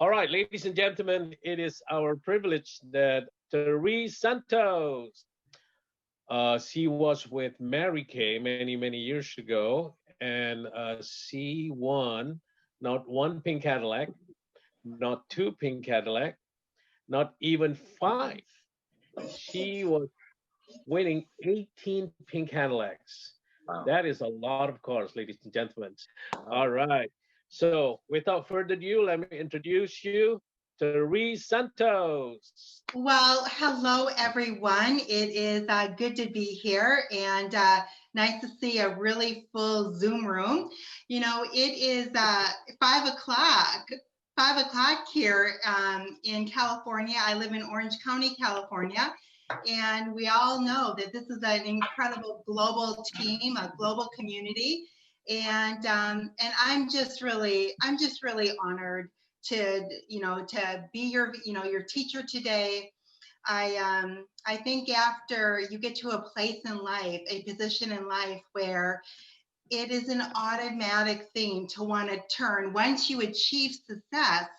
All right, ladies and gentlemen, it is our privilege that Terese Santos, she was with Mary Kay many, many years ago, and she won not one Pink Cadillac, not two Pink Cadillac, not even five. She was winning 18 Pink Cadillacs. Wow. That is a lot of cars, ladies and gentlemen. All Wow. right. So without further ado, let me introduce you to Terese Santos. Well, hello everyone. It is good to be here and nice to see a really full Zoom room. You know, it is 5 o'clock. 5 o'clock here in California. I live in Orange County, California, and we all know that this is an incredible global team, a global community, and I'm just really honored to to be your teacher today. I think after you get to a place in life, a position in life where it is an automatic thing to want to turn once you achieve success,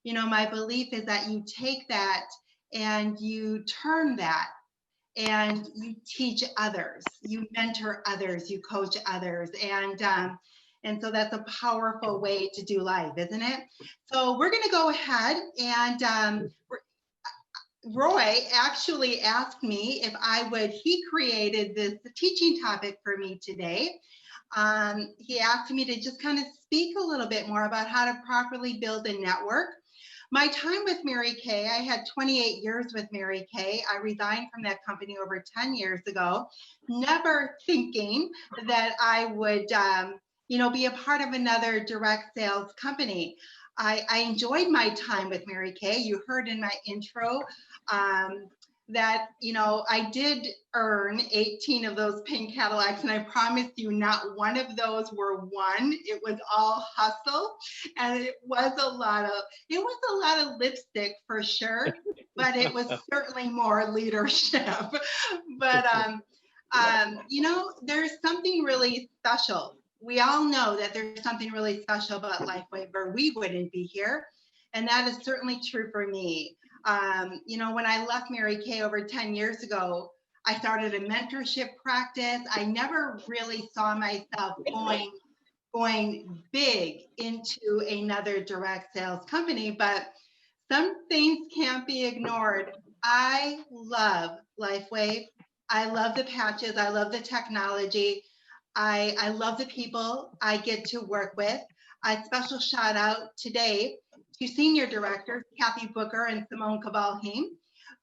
my belief is that you take that and you turn that and you teach others, you mentor others, you coach others, and so that's a powerful way to do life, isn't it? So we're going to go ahead and Roy actually asked me if he created this teaching topic for me today. He asked me to just kind of speak a little bit more about how to properly build a network. My time with Mary Kay, I had 28 years with Mary Kay. I resigned from that company over 10 years ago, never thinking that I would, be a part of another direct sales company. I enjoyed my time with Mary Kay. You heard in my intro that, I did earn 18 of those Pink Cadillacs, and I promise you not one of those were won. It was all hustle, and it was a lot of lipstick for sure, but it was certainly more leadership. But, there's something really special. We all know that there's something really special about Lifeway, or we wouldn't be here. And that is certainly true for me. When I left Mary Kay over 10 years ago, I started a mentorship practice. I never really saw myself going big into another direct sales company, but some things can't be ignored. I love Lifeway. I love the patches. I love the technology. I love the people I get to work with. A special shout out today to senior directors, Kathy Booker and Simone Cabalheim,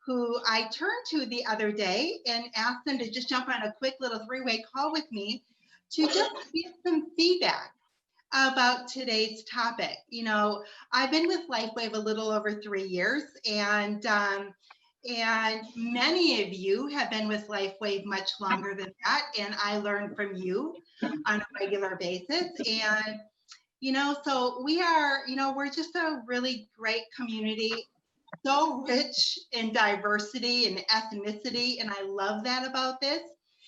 who I turned to the other day and asked them to just jump on a quick little three-way call with me to just give some feedback about today's topic. I've been with LifeWave a little over 3 years, and many of you have been with LifeWave much longer than that, and I learn from you on a regular basis. And so we're just a really great community, so rich in diversity and ethnicity, and I love that about this.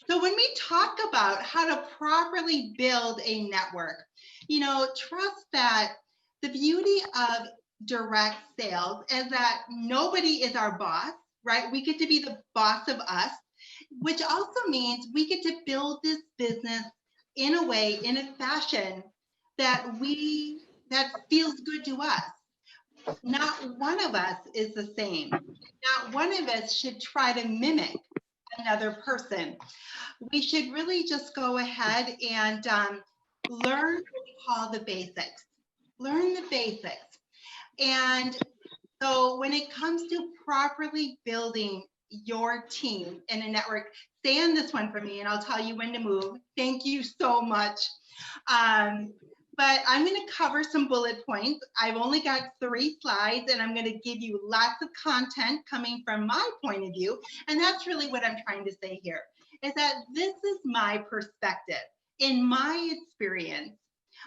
So when we talk about how to properly build a network, trust that the beauty of direct sales is that nobody is our boss, right? We get to be the boss of us, which also means we get to build this business in a way, in a fashion that feels good to us. Not one of us is the same. Not one of us should try to mimic another person. We should really just go ahead and learn what we call the basics. Learn the basics. And so when it comes to properly building your team in a network, stay on this one for me and I'll tell you when to move. Thank you so much. But I'm going to cover some bullet points. I've only got 3 slides, and I'm going to give you lots of content coming from my point of view. And that's really what I'm trying to say here, is that this is my perspective. In my experience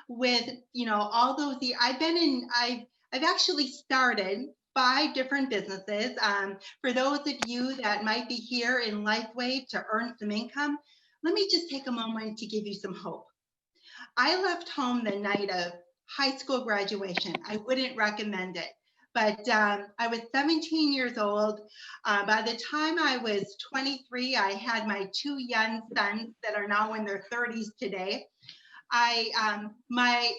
with, all those years, I've actually started 5 different businesses. For those of you that might be here in LifeWay to earn some income, let me just take a moment to give you some hope. I left home the night of high school graduation. I wouldn't recommend it. But I was 17 years old. By the time I was 23, I had my two young sons that are now in their 30s today. My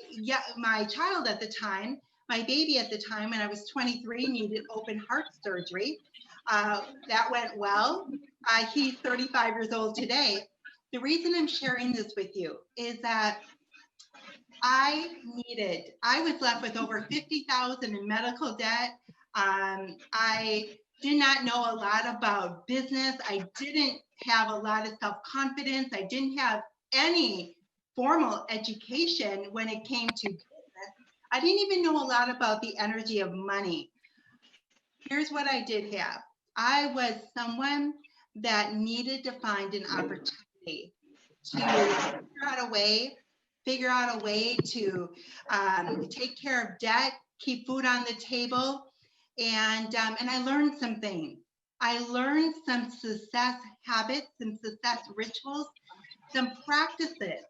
child at the time, my baby at the time, when I was 23, needed open heart surgery. That went well. He's 35 years old today. The reason I'm sharing this with you is that I was left with over 50,000 in medical debt. I did not know a lot about business. I didn't have a lot of self-confidence. I didn't have any formal education when it came to business. I didn't even know a lot about the energy of money. Here's what I did have. I was someone that needed to find an opportunity to figure out a way to take care of debt, keep food on the table, and I learned some things. I learned some success habits, some success rituals, some practices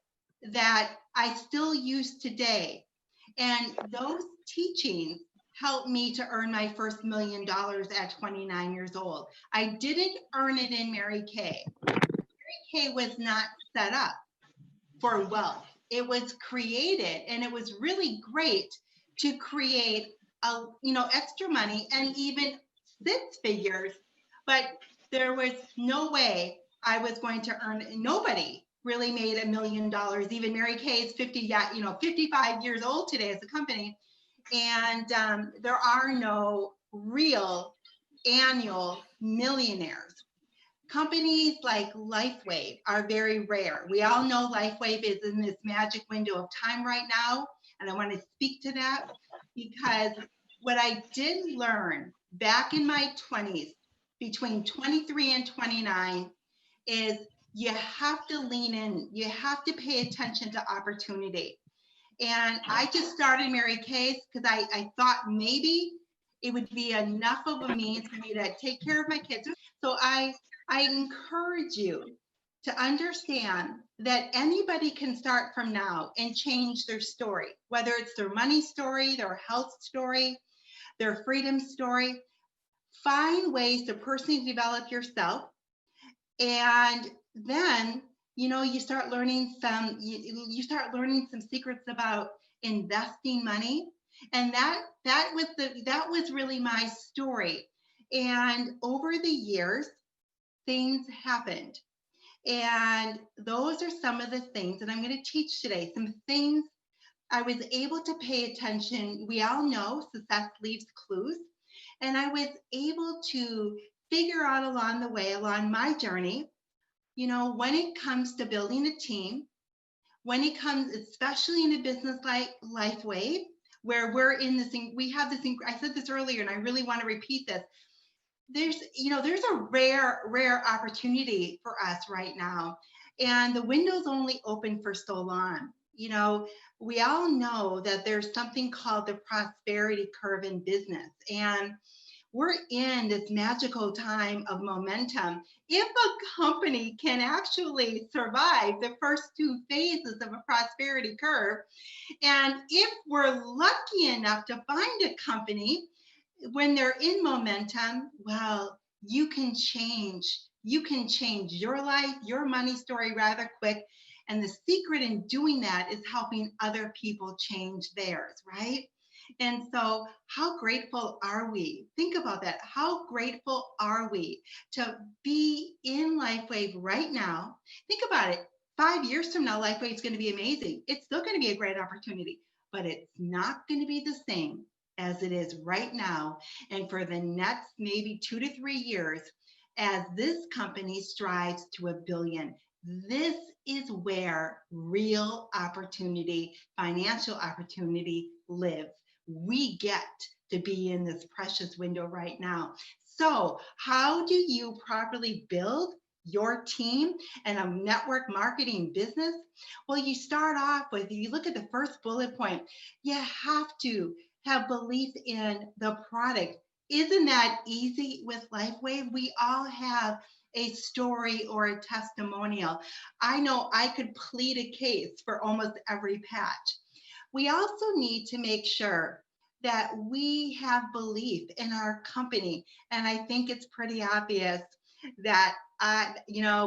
that I still use today. And those teachings helped me to earn my first $1 million at 29 years old. I didn't earn it in Mary Kay. Mary Kay was not set up for wealth. It was created, and it was really great to create extra money and even six figures, but there was no way I was going to earn it. Nobody really made $1 million. Even Mary Kay is 55 years old today as a company, and there are no real annual millionaires. Companies like LifeWave are very rare. We all know LifeWave is in this magic window of time right now, and I want to speak to that because what I did learn back in my 20s, between 23 and 29, is you have to lean in. You have to pay attention to opportunity. And I just started Mary Kay's because I thought maybe it would be enough of a means for me to take care of my kids. So I encourage you to understand that anybody can start from now and change their story, whether it's their money story, their health story, their freedom story. Find ways to personally develop yourself, and then you start learning some secrets about investing money, and that was really my story. And over the years, things happened, and those are some of the things that I'm going to teach today. Some things I was able to pay attention. We all know success leaves clues, and I was able to figure out along the way, along my journey, when it comes to building a team, when it comes, especially in a business like LifeWave, where we're in this, we have this, I said this earlier, and I really want to repeat this. There's a rare opportunity for us right now. And the window's only open for so long. We all know that there's something called the prosperity curve in business. And we're in this magical time of momentum. If a company can actually survive the first two phases of a prosperity curve, and if we're lucky enough to find a company when they're in momentum, well, you can change your life, your money story rather quick. And the secret in doing that is helping other people change theirs, right? And so how grateful are we? Think about that. How grateful are we to be in LifeWave right now? Think about it. 5 years from now, LifeWave is going to be amazing. It's still going to be a great opportunity, but it's not going to be the same as it is right now. And for the next maybe 2 to 3 years, as this company strives to $1 billion, this is where real opportunity, financial opportunity lives. We get to be in this precious window right now. So how do you properly build your team and a network marketing business? Well, you start off with, if you look at the first bullet point, you have to have belief in the product. Isn't that easy with LifeWave? We all have a story or a testimonial. I know I could plead a case for almost every patch. We also need to make sure that we have belief in our company. And I think it's pretty obvious that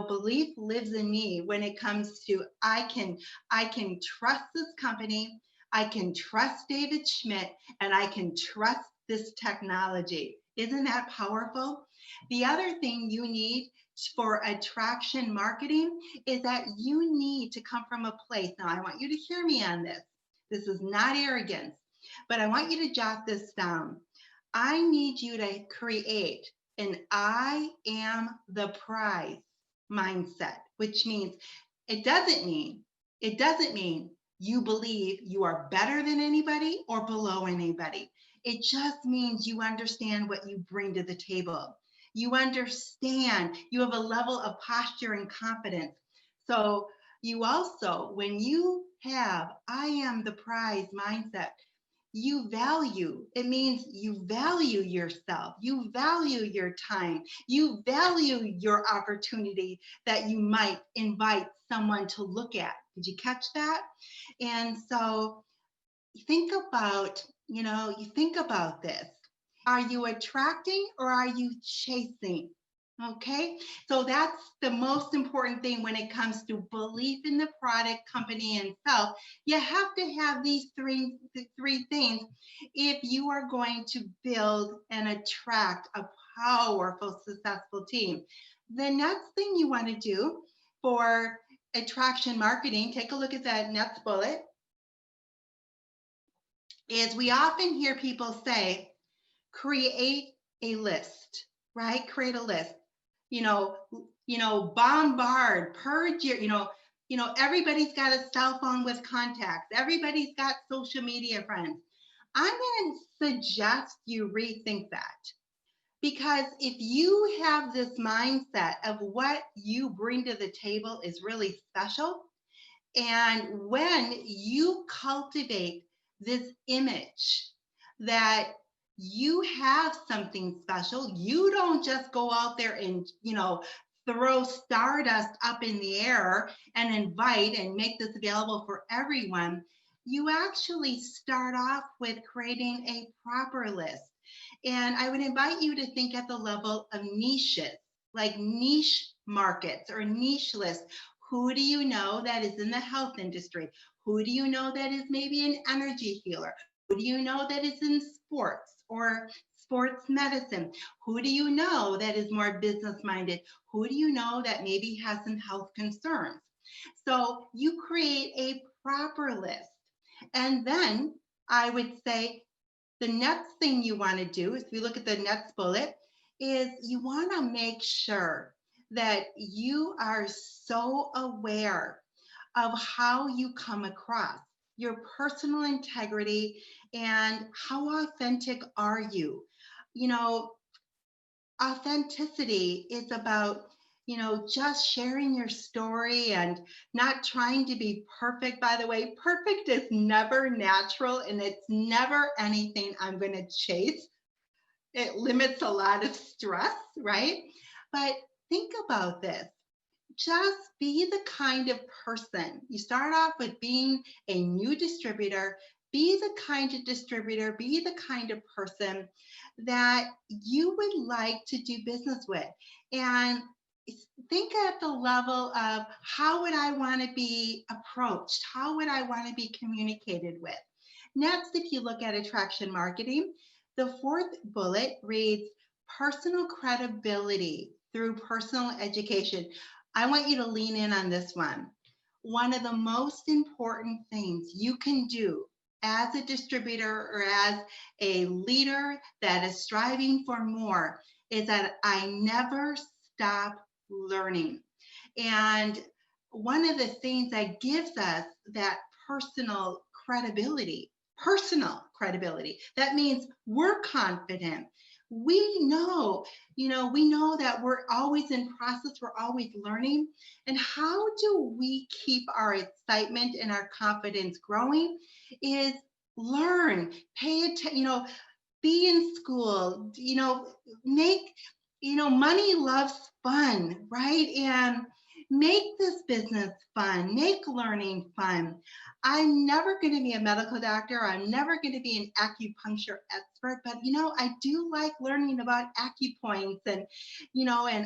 belief lives in me when it comes to I can trust this company, I can trust David Schmidt, and I can trust this technology. Isn't that powerful? The other thing you need for attraction marketing is that you need to come from a place. Now, I want you to hear me on this. This is not arrogance, but I want you to jot this down. I need you to create an I am the prize mindset, which means it doesn't mean you believe you are better than anybody or below anybody. It just means you understand what you bring to the table. You understand, you have a level of posture and confidence. So you also, when you have I am the prize mindset, it means you value yourself, you value your time, you value your opportunity that you might invite someone to look at. Did you catch that? And so think about, you think about this. Are you attracting or are you chasing? Okay, so that's the most important thing when it comes to belief in the product, company, and self. You have to have these three things if you are going to build and attract a powerful, successful team. The next thing you want to do for attraction marketing, take a look at that next bullet, is we often hear people say, create a list, right? Create a list. Bombard, purge your, everybody's got a cell phone with contacts. Everybody's got social media friends. I'm going to suggest you rethink that. Because if you have this mindset of what you bring to the table is really special, and when you cultivate this image that you have something special, you don't just go out there and, throw stardust up in the air and invite and make this available for everyone. You actually start off with creating a proper list. And I would invite you to think at the level of niches, like niche markets or niche lists. Who do you know that is in the health industry? Who do you know that is maybe an energy healer? Who do you know that is in sports or sports medicine? Who do you know that is more business minded? Who do you know that maybe has some health concerns? So you create a proper list. And then I would say the next thing you want to do, if we look at the next bullet, is you want to make sure that you are so aware of how you come across, your personal integrity, and how authentic are you. Authenticity is about, just sharing your story and not trying to be perfect. By the way, perfect is never natural and it's never anything I'm going to chase. It limits a lot of stress, right? But think about this. Just be the kind of person. You start off with being a new distributor. Be the kind of distributor, be the kind of person that you would like to do business with. And think at the level of how would I want to be approached? How would I want to be communicated with? Next, if you look at attraction marketing, the fourth bullet reads personal credibility through personal education. I want you to lean in on this one. One of the most important things you can do as a distributor or as a leader that is striving for more is that I never stop learning. And one of the things that gives us that personal credibility, that means we're confident. We know that we're always in process, we're always learning. And how do we keep our excitement and our confidence growing is learn, pay attention, be in school, make, money loves fun, right? And Make this business fun, make learning fun. I'm never going to be a medical doctor. I'm never going to be an acupuncture expert, but I do like learning about acupoints and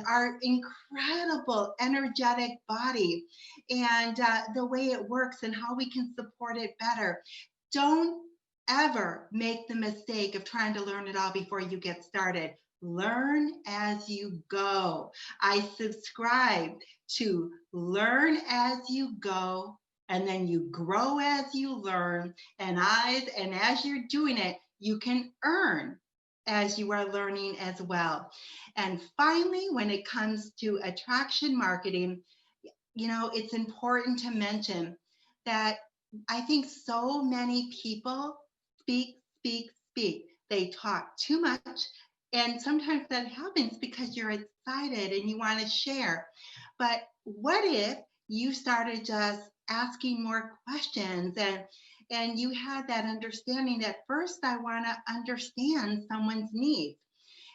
our incredible energetic body and the way it works and how we can support it better. Don't ever make the mistake of trying to learn it all before you get started. Learn as you go. I subscribe to learn as you go, and then you grow as you learn, and as you're doing it, you can earn as you are learning as well. And finally, when it comes to attraction marketing, it's important to mention that I think so many people speak. They talk too much. And sometimes that happens because you're excited and you want to share. But what if you started just asking more questions and you had that understanding that first I want to understand someone's needs.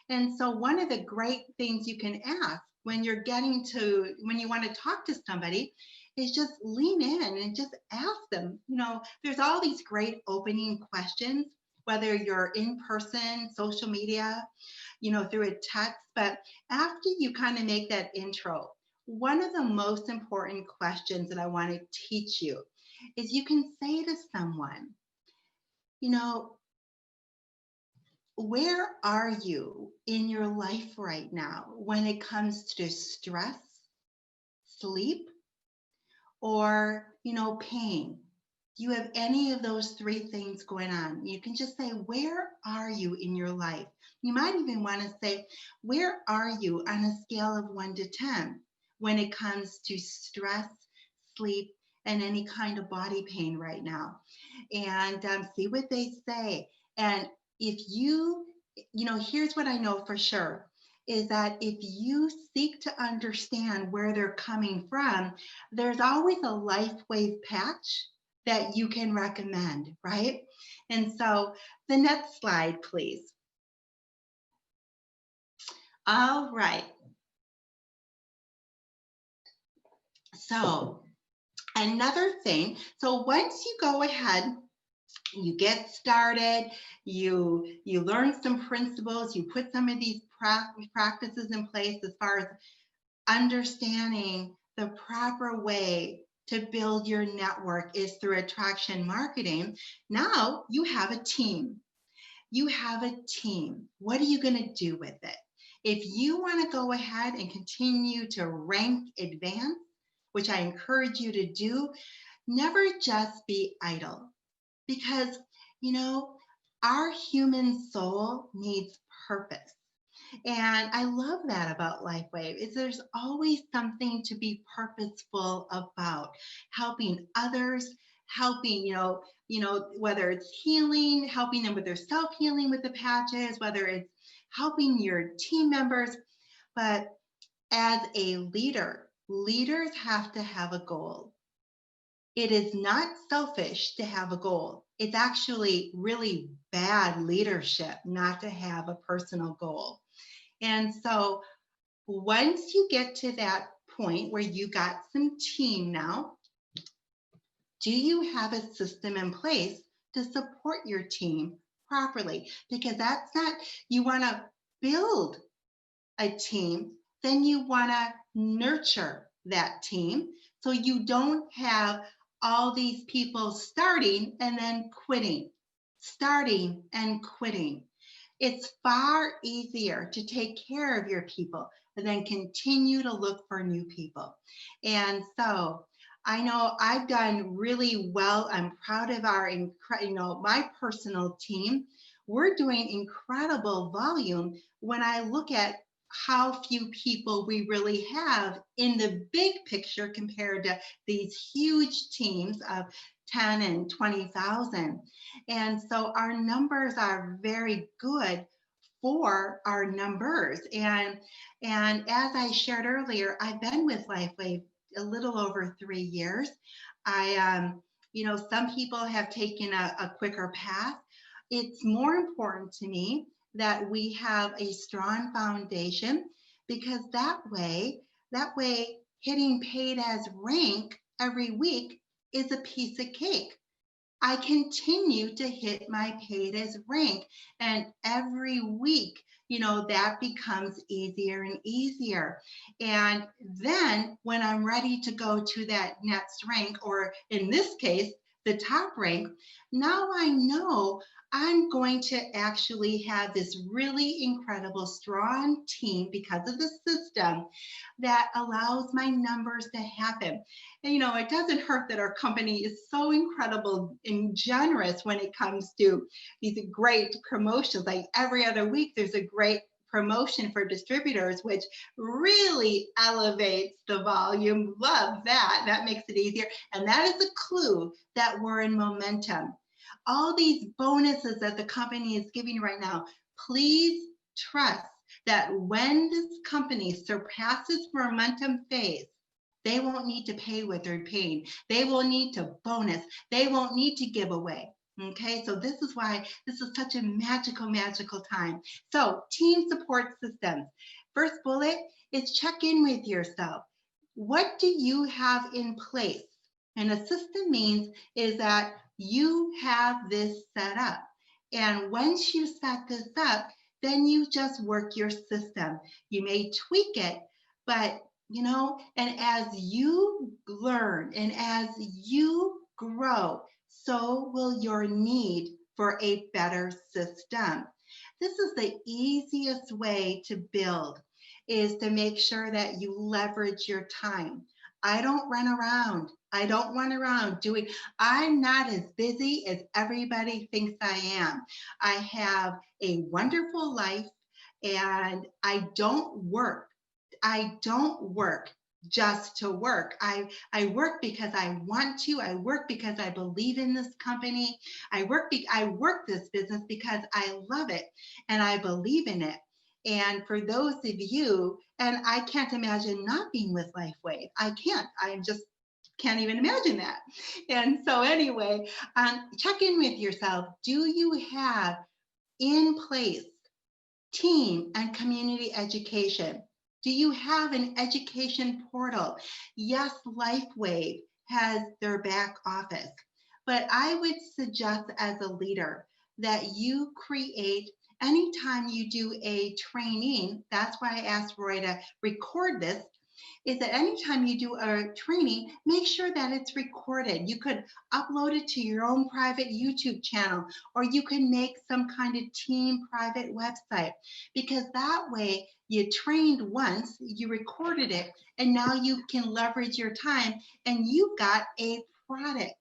And so one of the great things you can ask when you want to talk to somebody is just lean in and just ask them. There's all these great opening questions, whether you're in person, social media, through a text. But after you kind of make that intro, one of the most important questions that I want to teach you is you can say to someone, where are you in your life right now when it comes to stress, sleep, or, pain? Do you have any of those three things going on? You can just say, where are you in your life? You might even want to say, where are you on a scale of 1 to 10 when it comes to stress, sleep, and any kind of body pain right now? And see what they say. And if here's what I know for sure, is that if you seek to understand where they're coming from, there's always a LifeWave patch that you can recommend, right? And so the next slide, please. All right. So another thing, so once you go ahead, you get started, you learn some principles, you put some of these practices in place as far as understanding the proper way to build your network is through attraction marketing. Now you have a team. You have a team. What are you going to do with it? If you want to go ahead and continue to rank advance, which I encourage you to do, never just be idle. Because, our human soul needs purpose. And I love that about LifeWave, is there's always something to be purposeful about, helping others, helping, whether it's healing, helping them with their self-healing with the patches, whether it's helping your team members. But as a leader, leaders have to have a goal. It is not selfish to have a goal. It's actually really bad leadership not to have a personal goal. And so once you get to that point where you got some team now, do you have a system in place to support your team properly? Because that's not, you want to build a team, then you want to nurture that team so you don't have all these people starting and then quitting, starting and quitting. It's far easier to take care of your people and then continue to look for new people. And so I know I've done really well. I'm proud of our, my personal team. We're doing incredible volume when I look at how few people we really have in the big picture compared to these huge teams of 10 and 20,000. And so our numbers are very good for our numbers. And as I shared earlier, I've been with LifeWave a little over 3 years. Some people have taken a quicker path. It's more important to me that we have a strong foundation, because that way hitting paid as rank every week is a piece of cake. I continue to hit my paid as rank. And every week, that becomes easier and easier. And then when I'm ready to go to that next rank, or in this case, the top rank, now I know I'm going to actually have this really incredible, strong team because of the system that allows my numbers to happen. And it doesn't hurt that our company is so incredible and generous when it comes to these great promotions. Like every other week, there's a great promotion for distributors, which really elevates the volume. Love that. That makes it easier. And that is a clue that we're in momentum. All these bonuses that the company is giving right now, please trust that when this company surpasses momentum phase, they won't need to pay what they're paying. They will need to bonus. They won't need to give away. Okay, so this is why this is such a magical, magical time. So team support systems. First bullet is check in with yourself. What do you have in place? And a system means is that you have this set up. And once you set this up, then you just work your system. You may tweak it, but and as you learn and as you grow, so will your need for a better system. This is the easiest way to build, is to make sure that you leverage your time. I don't run around. I don't run around I'm not as busy as everybody thinks I am. I have a wonderful life, and I don't work just to work. I work because I want to. I work because I believe in this company. I work this business because I love it and I believe in it. And for those of you, and I can't imagine not being with LifeWave. I can't. I just can't even imagine that. And so anyway, check in with yourself. Do you have in place team and community education? Do you have an education portal? Yes, LifeWave has their back office, but I would suggest as a leader that you create, anytime you do a training, that's why I asked Roy to record this, is that anytime you do a training, make sure that it's recorded. You could upload it to your own private YouTube channel, or you can make some kind of team private website, because that way you trained once, you recorded it, and now you can leverage your time, and you got a product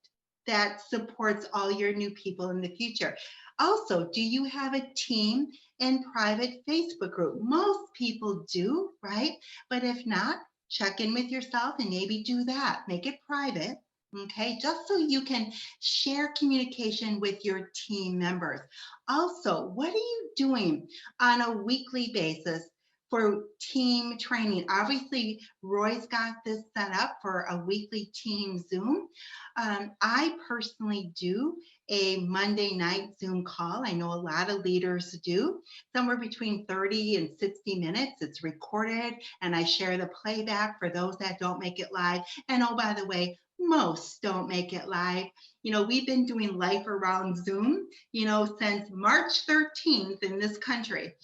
that supports all your new people in the future. Also, do you have a team and private Facebook group? Most people do, right? But if not, check in with yourself and maybe do that. Make it private, okay? Just so you can share communication with your team members. Also, what are you doing on a weekly basis for team training? Obviously, Roy's got this set up for a weekly team Zoom. I personally do a Monday night Zoom call. I know a lot of leaders do, somewhere between 30 and 60 minutes. It's recorded, and I share the playback for those that don't make it live. And oh, by the way, most don't make it live. We've been doing life around Zoom, since March 13th in this country,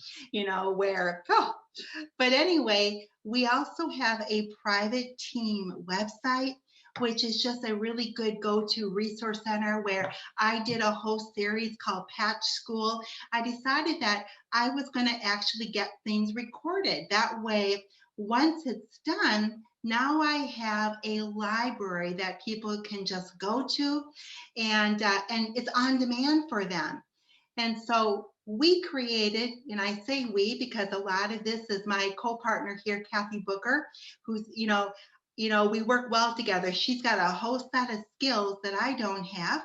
but anyway, we also have a private team website, which is just a really good go-to resource center, where I did a whole series called Patch School. I decided that I was going to actually get things recorded. That way, once it's done, now I have a library that people can just go to, and it's on demand for them. And so we created, and I say we because a lot of this is my co-partner here, Kathy Booker, who's, we work well together. She's got a whole set of skills that I don't have.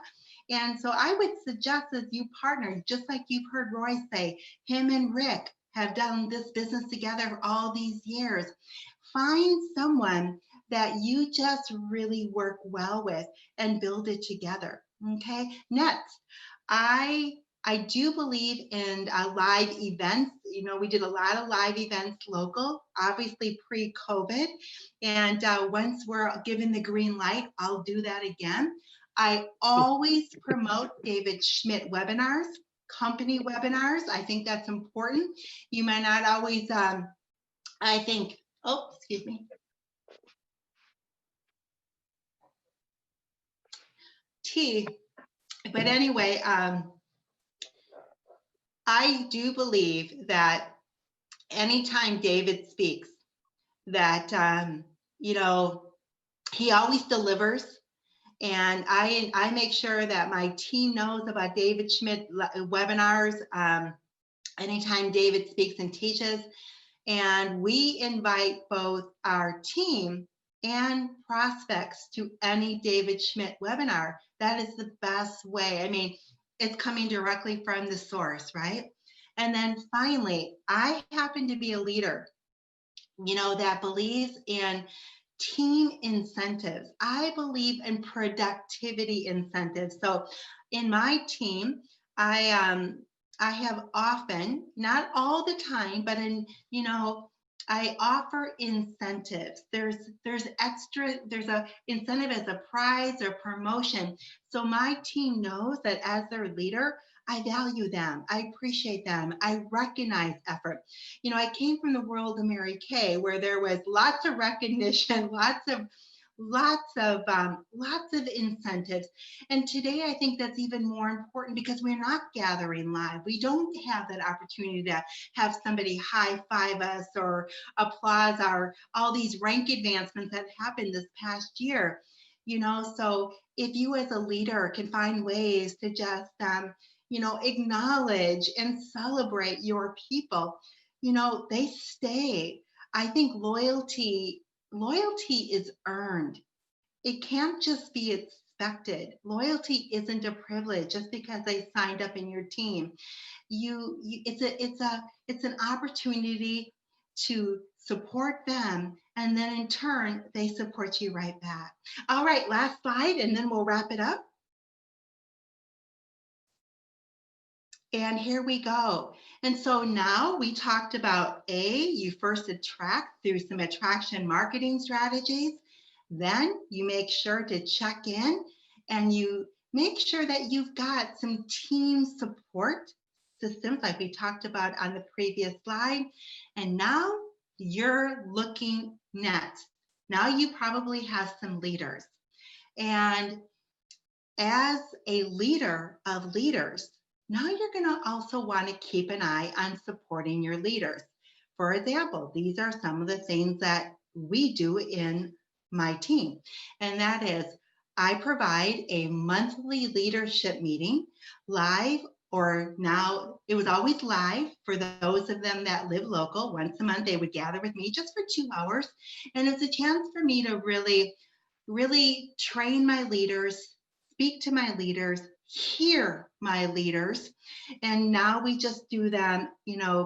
And so I would suggest as you partner, just like you've heard Roy say, him and Rick have done this business together all these years. Find someone that you just really work well with and build it together. Okay. Next, I do believe in live events. we did a lot of live events local, obviously pre-COVID. And once we're given the green light, I'll do that again. I always promote David Schmidt webinars, company webinars. I think that's important. You might not always, I think, oh, excuse me. But anyway, I do believe that anytime David speaks, that, he always delivers. And I make sure that my team knows about David Schmidt webinars anytime David speaks and teaches. And we invite both our team and prospects to any David Schmidt webinar. That is the best way. I mean, it's coming directly from the source, right? And then finally, I happen to be a leader, that believes in team incentives. I believe in productivity incentives. So in my team, I have often, not all the time, but I offer incentives. There's a incentive as a prize or promotion. So my team knows that as their leader, I value them. I appreciate them. I recognize effort. I came from the world of Mary Kay, where there was lots of recognition, lots of incentives. And today I think that's even more important because we're not gathering live. We don't have that opportunity to have somebody high five us or applause all these rank advancements that happened this past year. So if you as a leader can find ways to just acknowledge and celebrate your people, they stay. I think loyalty is earned. It can't just be expected. Loyalty isn't a privilege just because they signed up in your team. It's an opportunity to support them, and then in turn they support you right back. All right, last slide, and then we'll wrap it up. And here we go. And so now we talked about you first attract through some attraction marketing strategies. Then you make sure to check in and you make sure that you've got some team support systems like we talked about on the previous slide. And now you're looking next. Now you probably have some leaders. And as a leader of leaders, now you're going to also want to keep an eye on supporting your leaders. For example, these are some of the things that we do in my team. And that is, I provide a monthly leadership meeting live, or now it was always live for those of them that live local. Once a month, they would gather with me just for 2 hours. And it's a chance for me to really train my leaders, speak to my leaders, hear my leaders. And now we just do them,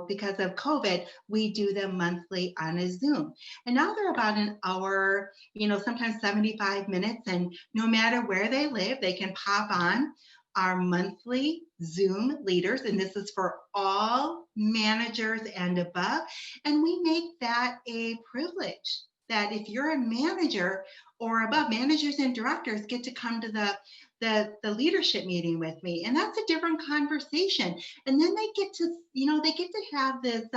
because of COVID, we do them monthly on a Zoom. And now they're about an hour, sometimes 75 minutes. And no matter where they live, they can pop on our monthly Zoom leaders. And this is for all managers and above. And we make that a privilege, that if you're a manager or above, managers and directors get to come to the leadership meeting with me. And that's a different conversation. And then they get to have this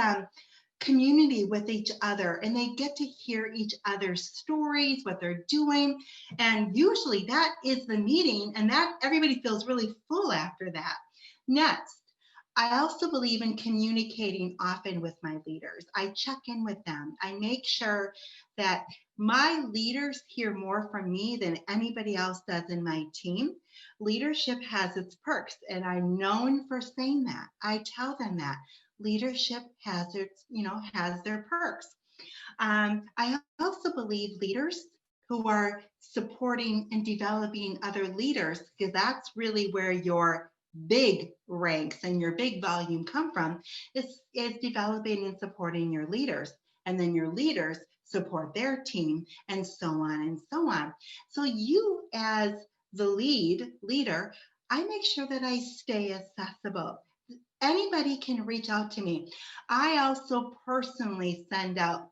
community with each other, and they get to hear each other's stories, what they're doing. And usually that is the meeting, and that everybody feels really full after that. Next, I also believe in communicating often with my leaders. I check in with them. I make sure that my leaders hear more from me than anybody else does in my team. Leadership has its perks, and I'm known for saying that. I tell them that leadership has their perks. I also believe leaders who are supporting and developing other leaders, because that's really where your big ranks and your big volume come from, is developing and supporting your leaders. And then your leaders support their team, and so on and so on. So you, as the leader, I make sure that I stay accessible. Anybody can reach out to me. I also personally send out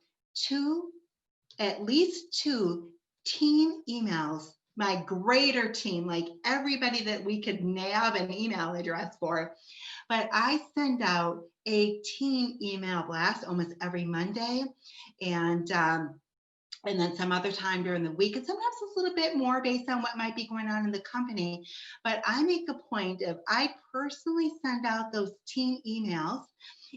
at least two team emails, my greater team, like everybody that we could nab an email address for. But I send out a team email blast almost every Monday. And and then some other time during the week, and sometimes it's a little bit more based on what might be going on in the company. But I make a point of, I personally send out those team emails,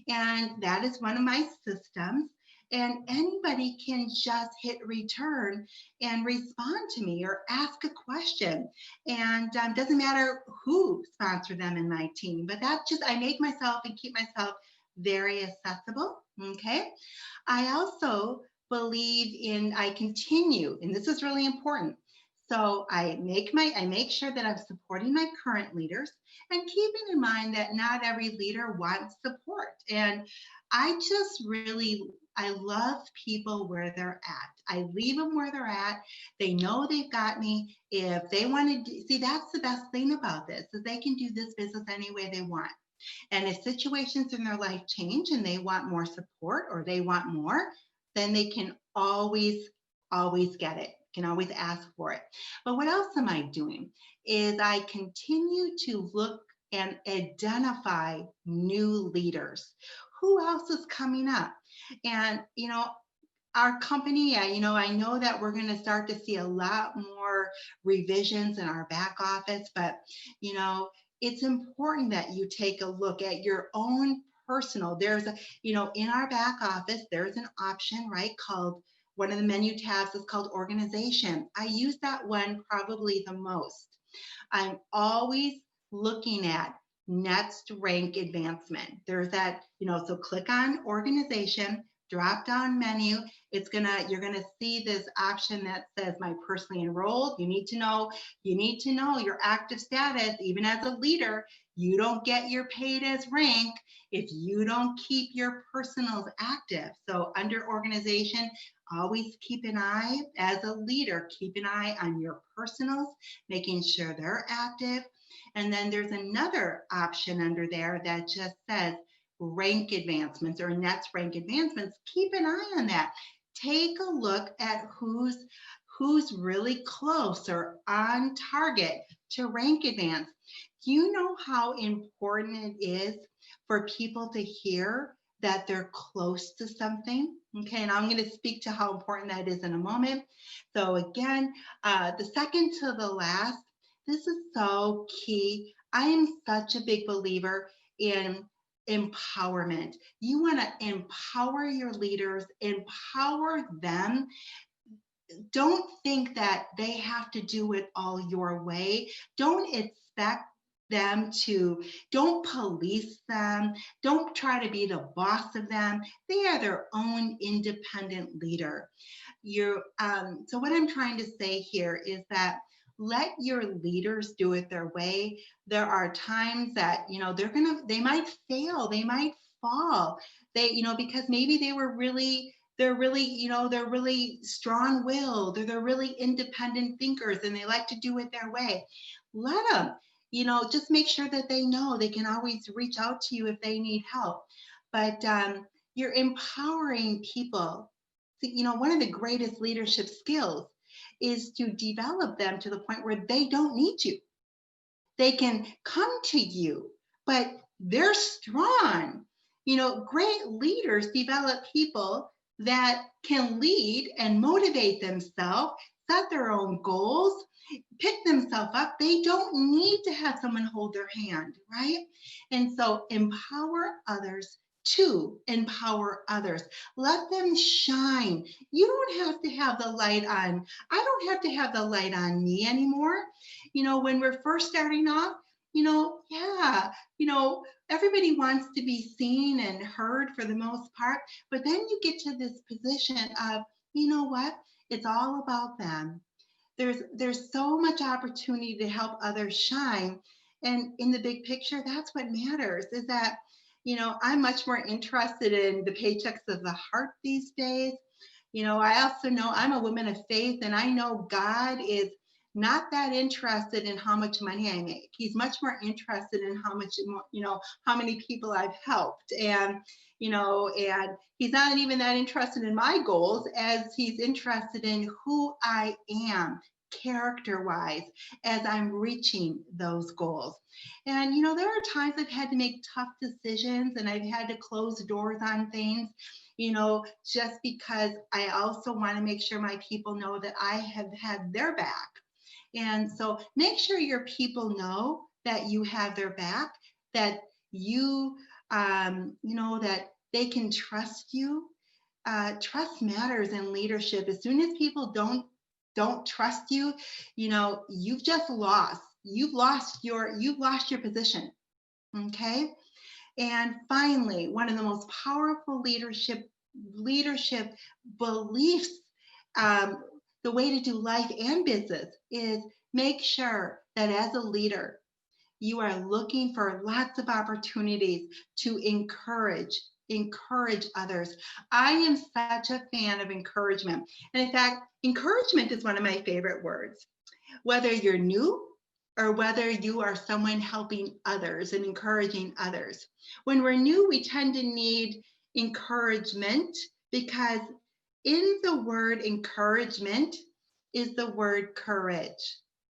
and that is one of my systems. And anybody can just hit return and respond to me or ask a question. And doesn't matter who sponsored them in my team, but that's just, I make myself and keep myself very accessible. Okay. I also believe in, I continue, and this is really important. So I make sure that I'm supporting my current leaders, and keeping in mind that not every leader wants support. And I just really, I love people where they're at. I leave them where they're at. They know they've got me. If they want to see, that's the best thing about this, is they can do this business any way they want. And if situations in their life change and they want more support or they want more, then they can always get it, can always ask for it. But what else am I doing? Is I continue to look and identify new leaders. Who else is coming up? And, our company, I know that we're going to start to see a lot more revisions in our back office, but, it's important that you take a look at your own personal. In our back office, there's an option, right, called, one of the menu tabs is called organization. I use that one probably the most. I'm always looking at next rank advancement. There's that, so click on organization, drop down menu. You're gonna see this option that says my personally enrolled. You need to know your active status. Even as a leader, you don't get your paid as rank if you don't keep your personals active. So under organization, always keep an eye, as a leader, keep an eye on your personals, making sure they're active. And then there's another option under there that just says rank advancements or next rank advancements. Keep an eye on that. Take a look at who's really close or on target to rank advance. Do you know how important it is for people to hear that they're close to something? Okay, and I'm going to speak to how important that is in a moment. So again, the second to the last, this is so key. I am such a big believer in empowerment. You want to empower your leaders, empower them. Don't think that they have to do it all your way. Don't expect them to, don't police them. Don't try to be the boss of them. They are their own independent leader. So what I'm trying to say here is that let your leaders do it their way. There are times that, they might fail, they might fall. Because maybe they're really strong-willed, or they're really independent thinkers and they like to do it their way. Let them, just make sure that they know they can always reach out to you if they need help. But you're empowering people. One of the greatest leadership skills is to develop them to the point where they don't need you. They can come to you, but they're strong. Great leaders develop people that can lead and motivate themselves, set their own goals, pick themselves up. They don't need to have someone hold their hand, right? And so empower others to empower others. Let them shine. You don't have to have the light on. I don't have to have the light on me anymore. When we're first starting off, everybody wants to be seen and heard for the most part, but then you get to this position of, what? It's all about them. There's so much opportunity to help others shine. And in the big picture, that's what matters, is that, I'm much more interested in the paychecks of the heart these days. I also know I'm a woman of faith, and I know God is not that interested in how much money I make. He's much more interested in how much, how many people I've helped. And he's not even that interested in my goals as he's interested in who I am character-wise as I'm reaching those goals. And, there are times I've had to make tough decisions and I've had to close doors on things, just because I also want to make sure my people know that I have had their back. And so make sure your people know that you have their back, that that they can trust you. Trust matters in leadership. As soon as people don't trust you, you've just lost. You've lost your position. Okay. And finally, one of the most powerful leadership beliefs, the way to do life and business, is make sure that as a leader, you are looking for lots of opportunities to encourage others. I am such a fan of encouragement. And in fact, encouragement is one of my favorite words. Whether you're new or whether you are someone helping others and encouraging others. When we're new, we tend to need encouragement because in the word encouragement is the word courage.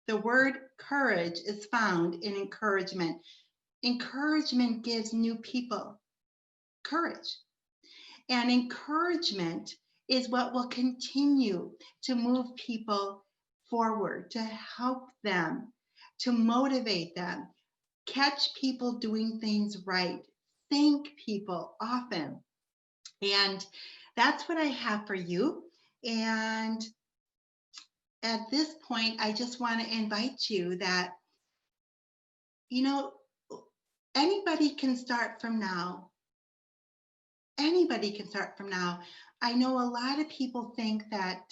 The word courage is found in encouragement. Encouragement gives new people courage. And encouragement is what will continue to move people forward, to help them, to motivate them, catch people doing things right, thank people often. And that's what I have for you. And at this point, I just want to invite you that, anybody can start from now. Anybody can start from now. I know a lot of people think that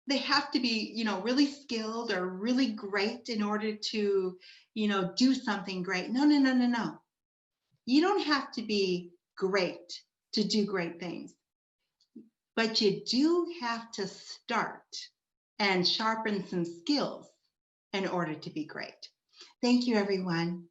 they have to be, really skilled or really great in order to, do something great. No. You don't have to be great to do great things, but you do have to start and sharpen some skills in order to be great. Thank you, everyone.